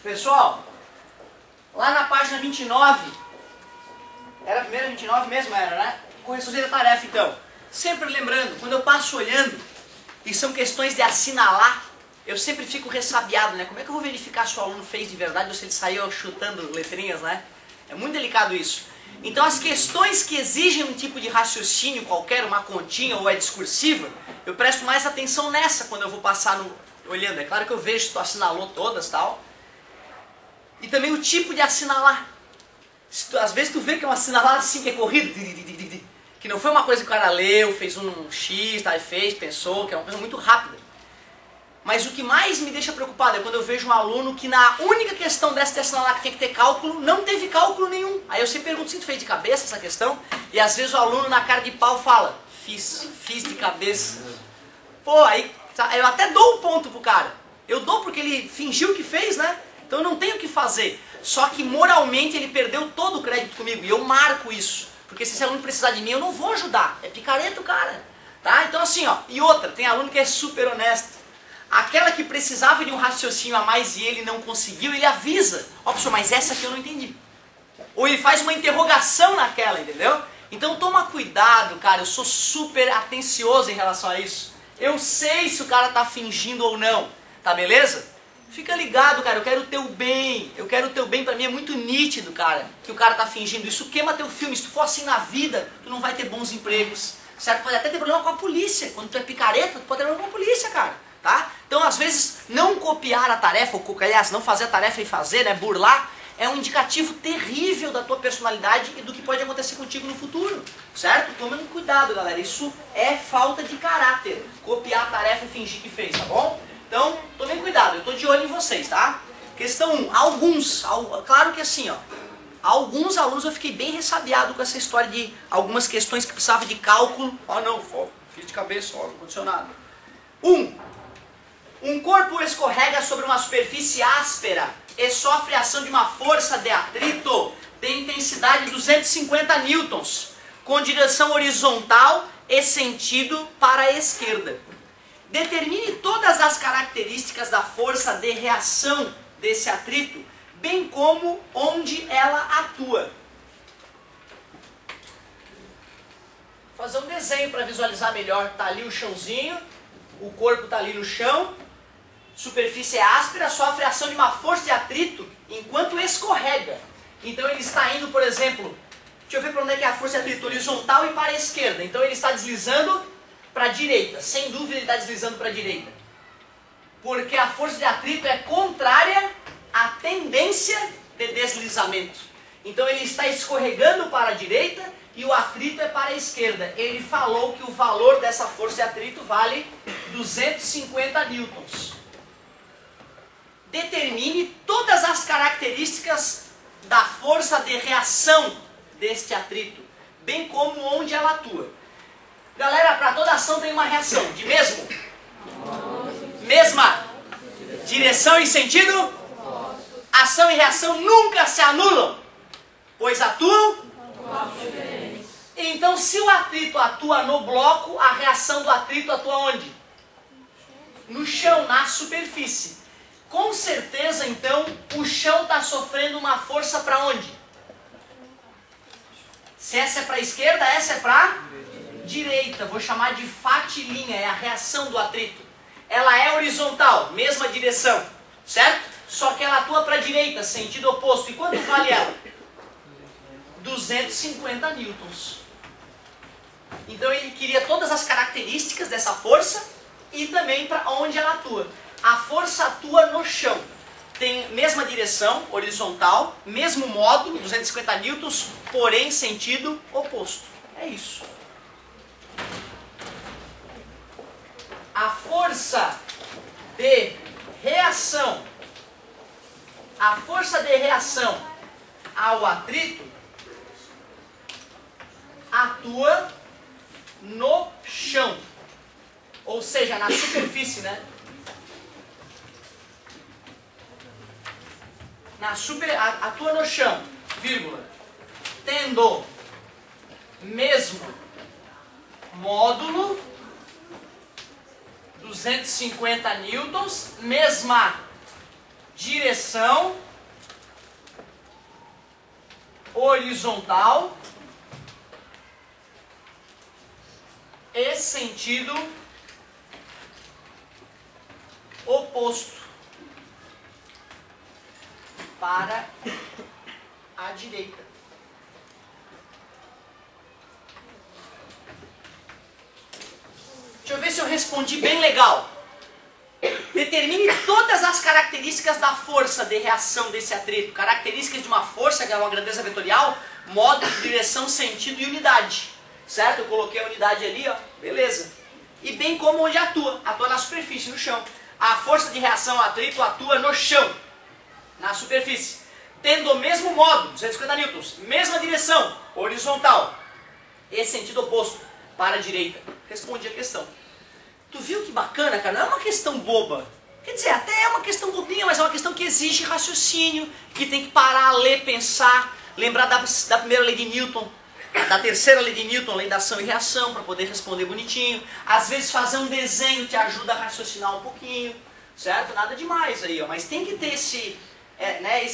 Pessoal, lá na página 29, era a primeira 29 mesmo, era, né? Correções da tarefa, então. Sempre lembrando, quando eu passo olhando, e são questões de assinalar, eu sempre fico ressabiado, né? Como é que eu vou verificar se o aluno fez de verdade ou se ele saiu chutando letrinhas, né? É muito delicado isso. Então as questões que exigem um tipo de raciocínio qualquer, uma continha ou é discursiva, eu presto mais atenção nessa quando eu vou passar olhando. É claro que eu vejo se tu assinalou todas e tal. E também o tipo de assinalar. Às vezes tu vê que é um assinalar assim, que é corrido, que não foi uma coisa que o cara leu, fez um X, tá, fez, pensou, que é uma coisa muito rápida. Mas o que mais me deixa preocupado é quando eu vejo um aluno que na única questão dessa de assinalar que tinha que ter cálculo, não teve cálculo nenhum. Aí eu sempre pergunto se tu fez de cabeça essa questão, e às vezes o aluno na cara de pau fala, fiz de cabeça. Pô, aí eu até dou um ponto pro cara. Eu dou porque ele fingiu que fez, né? Então eu não tenho o que fazer. Só que moralmente ele perdeu todo o crédito comigo, e eu marco isso. Porque se esse aluno precisar de mim, eu não vou ajudar. É picareta o cara. Tá? Então assim, ó. E outra, tem aluno que é super honesto. Aquela que precisava de um raciocínio a mais e ele não conseguiu, ele avisa. Ó, professor, mas essa aqui eu não entendi. Ou ele faz uma interrogação naquela, entendeu? Então toma cuidado, cara. Eu sou super atencioso em relação a isso. Eu sei se o cara tá fingindo ou não. Tá beleza? Fica ligado, cara. Eu quero o teu bem. Eu quero o teu bem. Pra mim é muito nítido, cara, que o cara tá fingindo. Isso queima teu filme. Se tu for assim na vida, tu não vai ter bons empregos. Certo? Pode até ter problema com a polícia. Quando tu é picareta, tu pode ter problema com a polícia, cara. Tá? Então, às vezes, não copiar a tarefa, ou aliás, não fazer a tarefa e fazer, né, burlar, é um indicativo terrível da tua personalidade e do que pode acontecer contigo no futuro, certo? Tomem cuidado, galera, isso é falta de caráter, copiar a tarefa e fingir que fez, tá bom? Então, tomem cuidado, eu tô de olho em vocês, tá? Questão 1, claro que assim, ó, alguns alunos eu fiquei bem ressabiado com essa história de algumas questões que precisavam de cálculo. Ah não, fiz de cabeça, ó, não aconteceu nada. Um corpo escorrega sobre uma superfície áspera e sofre a ação de uma força de atrito de intensidade 250 newtons, com direção horizontal e sentido para a esquerda. Determine todas as características da força de reação desse atrito, bem como onde ela atua. Vou fazer um desenho para visualizar melhor. Tá ali o chãozinho, o corpo está ali no chão. Superfície é áspera, sofre a ação de uma força de atrito enquanto escorrega. Então ele está indo, por exemplo, deixa eu ver para onde é que é a força de atrito, horizontal e para a esquerda. Então ele está deslizando para a direita, sem dúvida ele está deslizando para a direita. Porque a força de atrito é contrária à tendência de deslizamento. Então ele está escorregando para a direita e o atrito é para a esquerda. Ele falou que o valor dessa força de atrito vale 250 newtons. Determine todas as características da força de reação deste atrito, bem como onde ela atua. Galera, para toda ação tem uma reação, de mesma direção e sentido. Ação e reação nunca se anulam, pois atuam. Então, se o atrito atua no bloco, a reação do atrito atua onde? No chão, na superfície. Com certeza, então, o chão está sofrendo uma força para onde? Se essa é para a esquerda, essa é para a direita. Vou chamar de fatilinha, é a reação do atrito. Ela é horizontal, mesma direção, certo? Só que ela atua para a direita, sentido oposto. E quanto vale ela? 250 newtons. Então ele queria todas as características dessa força e também para onde ela atua. A força atua no chão. Tem mesma direção, horizontal, mesmo módulo, 250 newtons, porém sentido oposto. É isso. A força de reação. A força de reação ao atrito atua no chão. Ou seja, na superfície, né? Atua no chão, vírgula, tendo mesmo módulo, 250 newtons, mesma direção horizontal e sentido oposto para a direita. Deixa eu ver se eu respondi bem legal. Determine todas as características da força de reação desse atrito. Características de uma força, que é uma grandeza vetorial, modo, direção, sentido e unidade. Certo? Eu coloquei a unidade ali, ó. Beleza. E bem como onde atua. Atua na superfície, no chão. A força de reação ao atrito atua no chão, na superfície. Tendo o mesmo modo, 250 newtons, mesma direção, horizontal. E sentido oposto, para a direita. Respondi a questão. Tu viu que bacana, cara? Não é uma questão boba. Quer dizer, até é uma questão bobinha, mas é uma questão que exige raciocínio, que tem que parar, ler, pensar, lembrar da primeira lei de Newton, da terceira lei de Newton, lei da ação e reação, para poder responder bonitinho. Às vezes fazer um desenho te ajuda a raciocinar um pouquinho, certo? Nada demais aí, ó. Mas tem que ter esse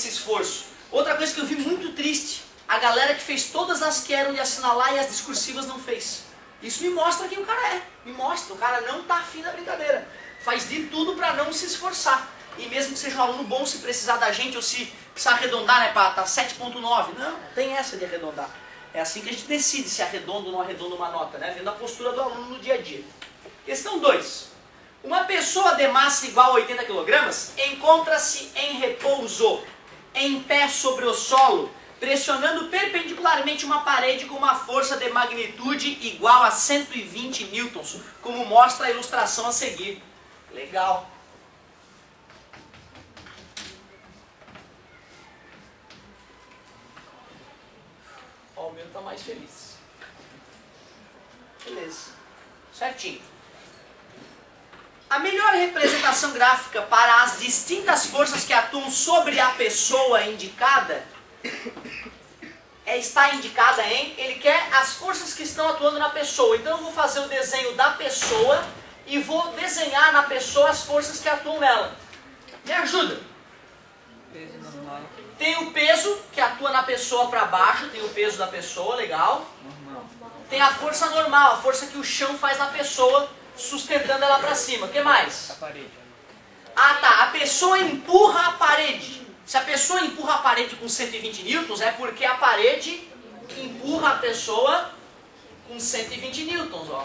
esforço. Outra coisa que eu vi muito triste, a galera que fez todas as que eram de assinalar e as discursivas não fez. Isso me mostra quem o cara é. Me mostra, o cara não tá afim da brincadeira. Faz de tudo para não se esforçar. E mesmo que seja um aluno bom, se precisar da gente ou se precisar arredondar, né, para tá 7.9. Não tem essa de arredondar. É assim que a gente decide se arredonda ou não arredonda uma nota, né? Vendo a postura do aluno no dia a dia. Questão 2. Uma pessoa de massa igual a 80 kg encontra-se em repouso, em pé sobre o solo, pressionando perpendicularmente uma parede com uma força de magnitude igual a 120 newtons, como mostra a ilustração a seguir. Legal. Ó, o meu está mais feliz. Beleza. Certinho. A melhor representação gráfica para as distintas forças que atuam sobre a pessoa indicada está indicada em, ele quer as forças que estão atuando na pessoa. Então eu vou fazer o desenho da pessoa e vou desenhar na pessoa as forças que atuam nela. Me ajuda. Peso normal. Tem o peso que atua na pessoa para baixo, tem o peso da pessoa, legal. Normal. Tem a força normal, a força que o chão faz na pessoa, sustentando ela para cima. O que mais? A parede. Ah tá, a pessoa empurra a parede. Se a pessoa empurra a parede com 120 newtons, é porque a parede empurra a pessoa com 120 newtons, ó.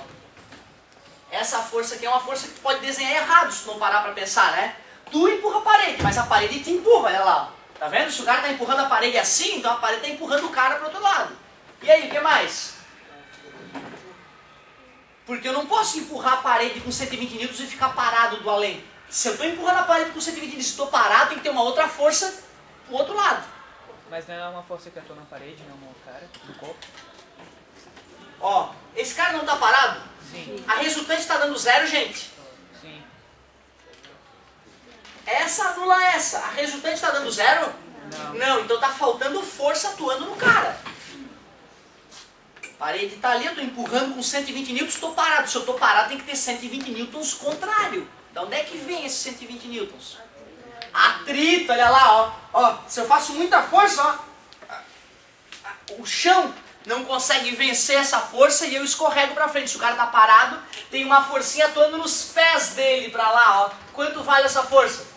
Essa força aqui é uma força que pode desenhar errado se não parar para pensar, né? Tu empurra a parede, mas a parede te empurra, olha lá. Tá vendo? Se o cara tá empurrando a parede assim, então a parede tá empurrando o cara para outro lado. E aí, o que mais? Porque eu não posso empurrar a parede com 120 newtons e ficar parado do além. Se eu estou empurrando a parede com 120 newtons e estou parado, tem que ter uma outra força do outro lado. Mas não é uma força que atua na parede, não no cara, no corpo? Ó, esse cara não está parado? Sim. A resultante está dando zero, gente. Sim. Essa anula essa. A resultante está dando zero? Não. Não, então está faltando força atuando no cara. A parede está ali, eu estou empurrando com 120 newtons, estou parado. Se eu estou parado, tem que ter 120 newtons contrário. Da onde é que vem esses 120 newtons? Atrito, olha lá, ó. Ó, se eu faço muita força, ó, o chão não consegue vencer essa força e eu escorrego para frente. Se o cara está parado, tem uma forcinha atuando nos pés dele para lá, ó. Quanto vale essa força?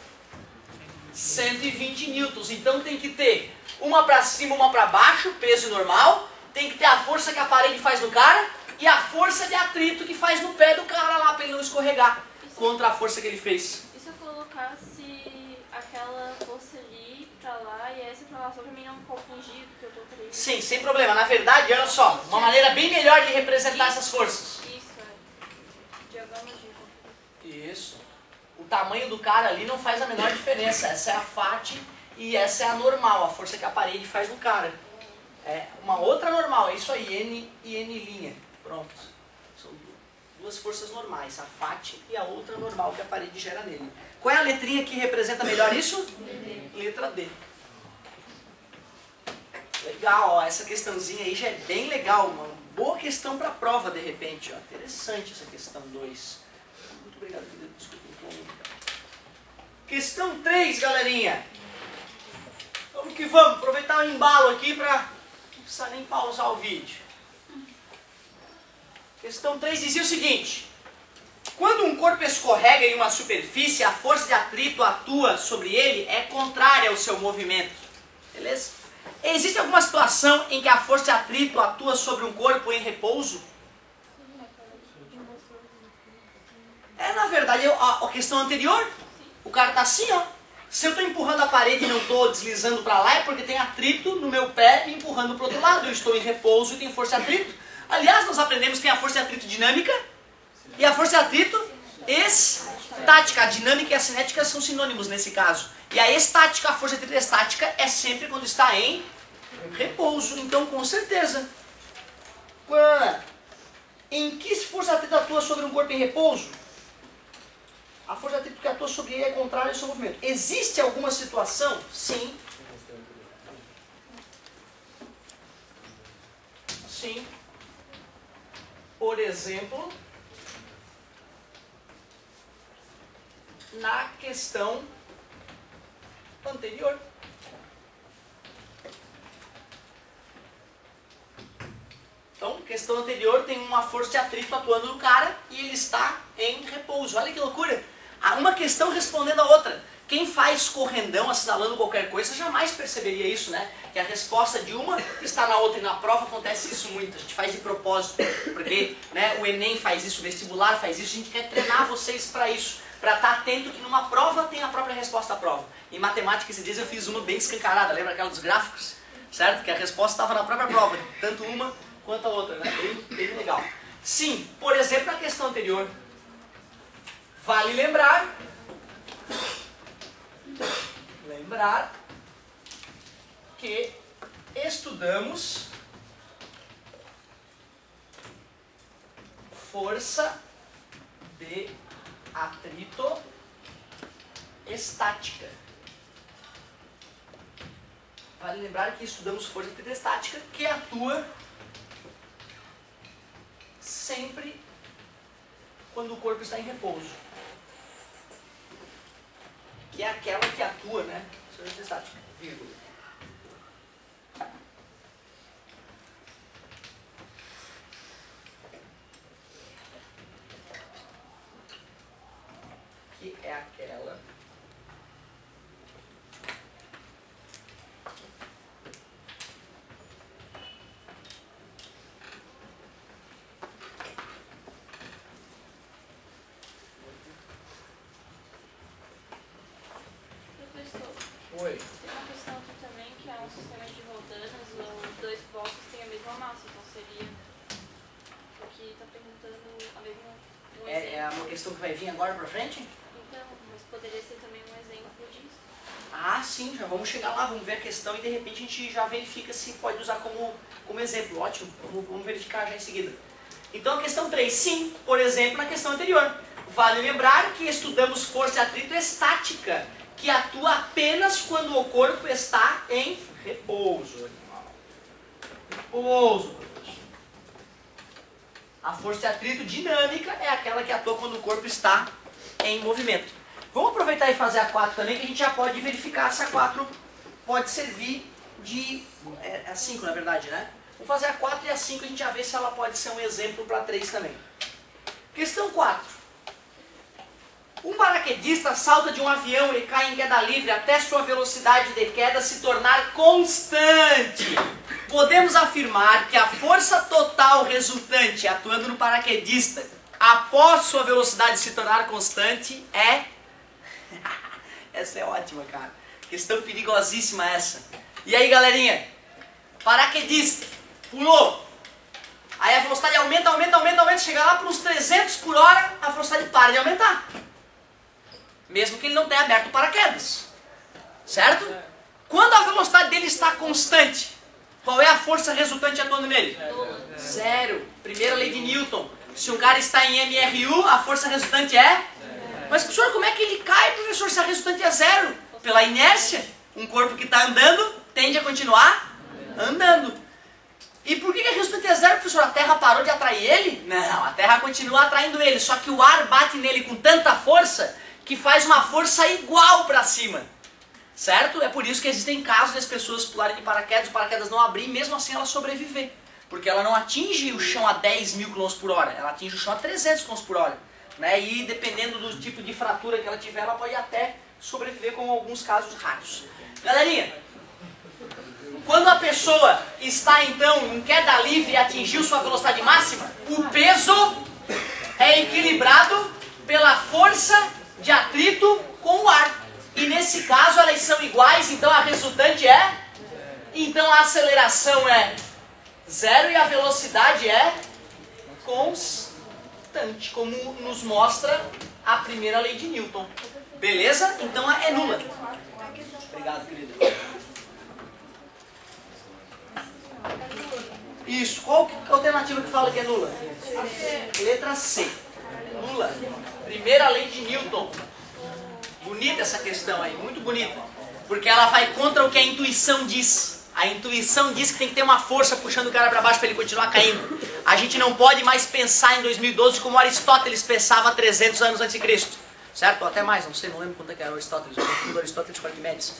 120 newtons. Então tem que ter uma para cima, uma para baixo, peso normal. Tem que ter a força que a parede faz no cara e a força de atrito que faz no pé do cara lá para ele não escorregar contra a força que ele fez. E se eu colocasse aquela força ali pra lá e essa pra lá, só pra mim não confundir, porque eu tô três. Sim, sem problema. Na verdade, olha só, uma maneira bem melhor de representar essas forças. Isso, é. Diagrama de... Isso. O tamanho do cara ali não faz a menor diferença. Essa é a FAT e essa é a normal, a força que a parede faz no cara. É uma outra normal, é isso aí, N e N'. Pronto. São duas forças normais, a FAT e a outra normal que a parede gera nele. Qual é a letrinha que representa melhor isso? D. Letra D. Legal, ó, essa questãozinha aí já é bem legal, uma boa questão para a prova de repente. Ó. Interessante essa questão 2. Muito obrigado, desculpa. Questão 3, galerinha. Vamos que vamos, aproveitar o embalo aqui para não precisar nem pausar o vídeo. Questão 3 dizia o seguinte: quando um corpo escorrega em uma superfície, a força de atrito atua sobre ele é contrária ao seu movimento. Beleza? Existe alguma situação em que a força de atrito atua sobre um corpo em repouso? Na verdade, a questão anterior, o cara tá assim, ó. Se eu estou empurrando a parede e não estou deslizando para lá, é porque tem atrito no meu pé me empurrando para o outro lado. Eu estou em repouso e tenho força de atrito. Aliás, nós aprendemos que tem a força de atrito dinâmica e a força de atrito estática. A dinâmica e a cinética são sinônimos nesse caso. E a estática, a força de atrito estática é sempre quando está em repouso. Então, com certeza. Em que força de atrito atua sobre um corpo em repouso? A força de atrito que atua sobre ele é contrária ao seu movimento. Existe alguma situação? Sim. Sim. Por exemplo, na questão anterior. Então, questão anterior tem uma força de atrito atuando no cara e ele está em repouso. Olha que loucura! Há uma questão respondendo a outra. Quem faz correndão assinalando qualquer coisa jamais perceberia isso, né? Que a resposta de uma está na outra, e na prova acontece isso muito. A gente faz de propósito, porque né, o Enem faz isso, o vestibular faz isso, a gente quer treinar vocês para isso, para estar atento que numa prova tem a própria resposta à prova. Em matemática, esses dias eu fiz uma bem escancarada, lembra aquela dos gráficos? Certo? Que a resposta estava na própria prova, tanto uma quanto a outra, né? Bem legal. Sim, por exemplo, na questão anterior, vale lembrar que estudamos força de atrito estática. Vale lembrar que estudamos força de atrito estática que atua sempre quando o corpo está em repouso. Que é aquela que atua, né? Força estática, vírgula. Que é aquela Oi. Tem uma questão aqui também que é um sistema de rodanas, os dois blocos têm a mesma massa, então seria aqui está perguntando a mesma é uma questão que vai vir agora pra frente? Então, mas poderia ser também um exemplo disso. Ah, sim, já vamos chegar lá, vamos ver a questão e de repente a gente já verifica se pode usar como exemplo. Ótimo, vamos verificar já em seguida. Então a questão 3, sim, por exemplo, na questão anterior. Vale lembrar que estudamos força de atrito estática, que atua apenas quando o corpo está em repouso. Repouso, professor. A força de atrito dinâmica é aquela que atua quando o corpo está em movimento. Vamos aproveitar e fazer a 4 também, que a gente já pode verificar se a 4 pode servir de... a 5 na verdade, né? Vamos fazer a 4 e a 5 a gente já vê se ela pode ser um exemplo para 3 também. Questão 4. Um paraquedista salta de um avião e cai em queda livre até sua velocidade de queda se tornar constante. Podemos afirmar que a força total resultante atuando no paraquedista após sua velocidade se tornar constante é... Essa é ótima, cara. Questão perigosíssima essa. E aí, galerinha? Paraquedista. Pulou. Aí a velocidade aumenta, chega lá para uns 300 por hora, a velocidade para de aumentar. Mesmo que ele não tenha aberto o paraquedas. Certo? Quando a velocidade dele está constante, qual é a força resultante atuando nele? Zero. Primeira lei de Newton. Se um cara está em MRU, a força resultante é? Mas, professor, como é que ele cai, professor, se a resultante é zero? Pela inércia. Um corpo que está andando tende a continuar andando. E por que a resultante é zero, professor? A Terra parou de atrair ele? Não, a Terra continua atraindo ele, só que o ar bate nele com tanta força que faz uma força igual para cima. Certo? É por isso que existem casos das pessoas pularem de paraquedas, o paraquedas não abrir e mesmo assim ela sobreviver. Porque ela não atinge o chão a 10.000 km por hora, ela atinge o chão a 300 km por hora. Né? E dependendo do tipo de fratura que ela tiver, ela pode até sobreviver, com alguns casos raros. Galerinha, quando a pessoa está então em queda livre e atingiu sua velocidade máxima, o peso é equilibrado pela força de atrito com o ar. E nesse caso elas são iguais, então a resultante é? Então a aceleração é 0 e a velocidade é constante, como nos mostra a primeira lei de Newton. Beleza? Então é nula. Obrigado, querido. Isso. Qual alternativa que fala que é nula? Letra C. Nula. Primeira lei de Newton. Bonita essa questão aí, muito bonita. Porque ela vai contra o que a intuição diz. A intuição diz que tem que ter uma força puxando o cara para baixo para ele continuar caindo. A gente não pode mais pensar em 2012 como Aristóteles pensava 300 anos antes de Cristo. Certo? Ou até mais, não sei, não lembro quanto é que era Aristóteles. Eu confundo Aristóteles com Arquimedes.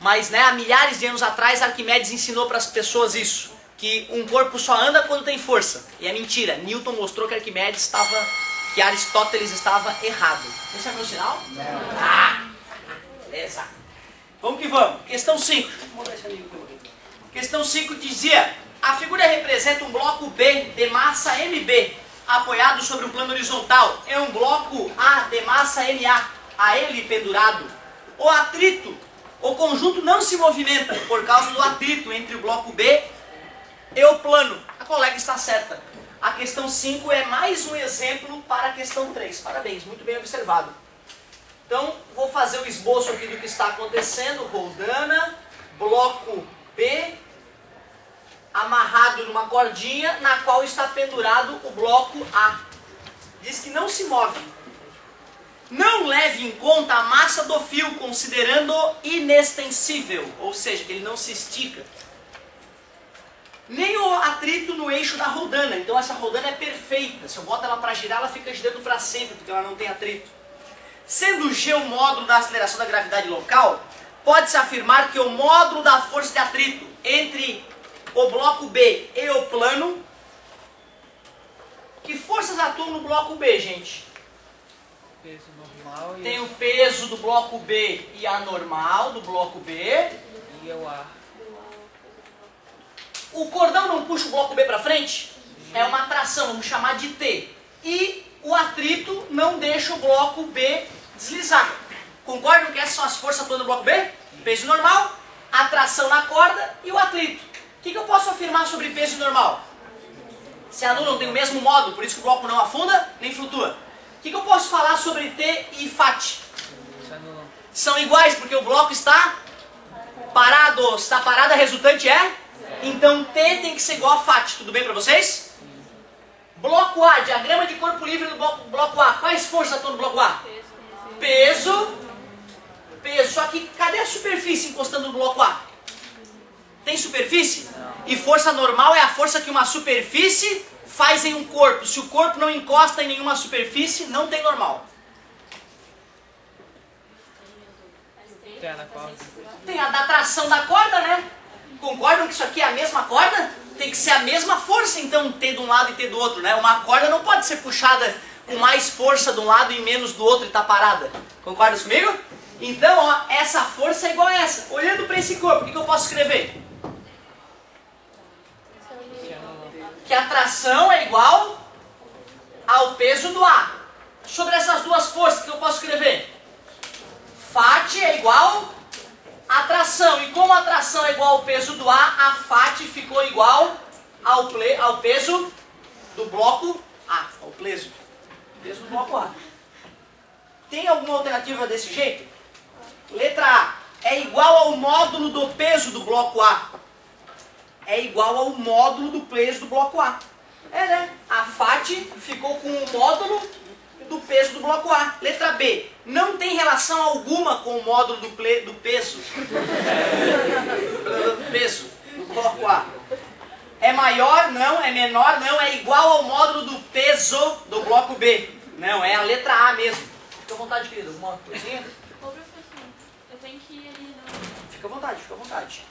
Mas né, há milhares de anos atrás Arquimedes ensinou para as pessoas isso. Que um corpo só anda quando tem força. E é mentira. Newton mostrou que que Aristóteles estava errado. Esse é meu sinal? Não. Ah! Exato. Vamos que vamos. Questão 5. Questão 5 dizia: a figura representa um bloco B de massa MB, apoiado sobre um plano horizontal. É um bloco A de massa MA, a ele pendurado. O atrito, o conjunto não se movimenta por causa do atrito entre o bloco B e o plano. A colega está certa. A questão 5 é mais um exemplo para a questão 3. Parabéns, muito bem observado. Então, vou fazer o esboço aqui do que está acontecendo. Roldana, bloco B, amarrado numa cordinha, na qual está pendurado o bloco A. Diz que não se move. Não leve em conta a massa do fio, considerando-o inextensível, ou seja, que ele não se estica. Nem o atrito no eixo da roldana. Então essa roldana é perfeita. Se eu boto ela para girar, ela fica girando para sempre, porque ela não tem atrito. Sendo G o módulo da aceleração da gravidade local, pode-se afirmar que o módulo da força de atrito entre o bloco B e o plano... Que forças atuam no bloco B, gente? Peso normal e... Tem o peso do bloco B e a normal do bloco B. E o ar. O cordão não puxa o bloco B para frente? É uma atração, vamos chamar de T. E o atrito não deixa o bloco B deslizar. Concordam que essas são as forças atuando no bloco B? Peso normal, atração na corda e o atrito. O que eu posso afirmar sobre peso normal? Se a nu não tem o mesmo módulo, por isso que o bloco não afunda, nem flutua. O que eu posso falar sobre T e FAT? São iguais, porque o bloco está parado. Se está parado, a resultante é? Então T tem que ser igual a FAT. Tudo bem para vocês? Bloco A, diagrama de corpo livre do bloco A. Quais forças atuam no bloco A? Peso. Peso. Só que cadê a superfície encostando no bloco A? Tem superfície? E força normal é a força que uma superfície faz em um corpo. Se o corpo não encosta em nenhuma superfície, não tem normal. Tem a da tração da corda, né? Concordam que isso aqui é a mesma corda? Tem que ser a mesma força, então, T de um lado e T do outro, né? Uma corda não pode ser puxada com mais força de um lado e menos do outro e tá parada. Concordam comigo? Então, ó, essa força é igual a essa. Olhando para esse corpo, o que eu posso escrever? Que a tração é igual ao peso do A. Sobre essas duas forças, o que eu posso escrever? FAT é igual a tração. E como a tração é igual ao peso do A, a FAT ficou igual ao peso do bloco A. Ao peso do bloco A. Tem alguma alternativa desse jeito? Letra A. É igual ao módulo do peso do bloco A. É igual ao módulo do peso do bloco A. É, né? A FAT ficou com o módulo do peso do bloco A. Letra B. Não tem relação alguma com o módulo do peso. Do peso do bloco A. É maior? Não. É menor? Não. É igual ao módulo do peso do bloco B. Não, é a letra A mesmo. Fica à vontade, querido. Alguma coisinha? Ô, professor, eu tenho que ir ali no... Fica à vontade, fica à vontade.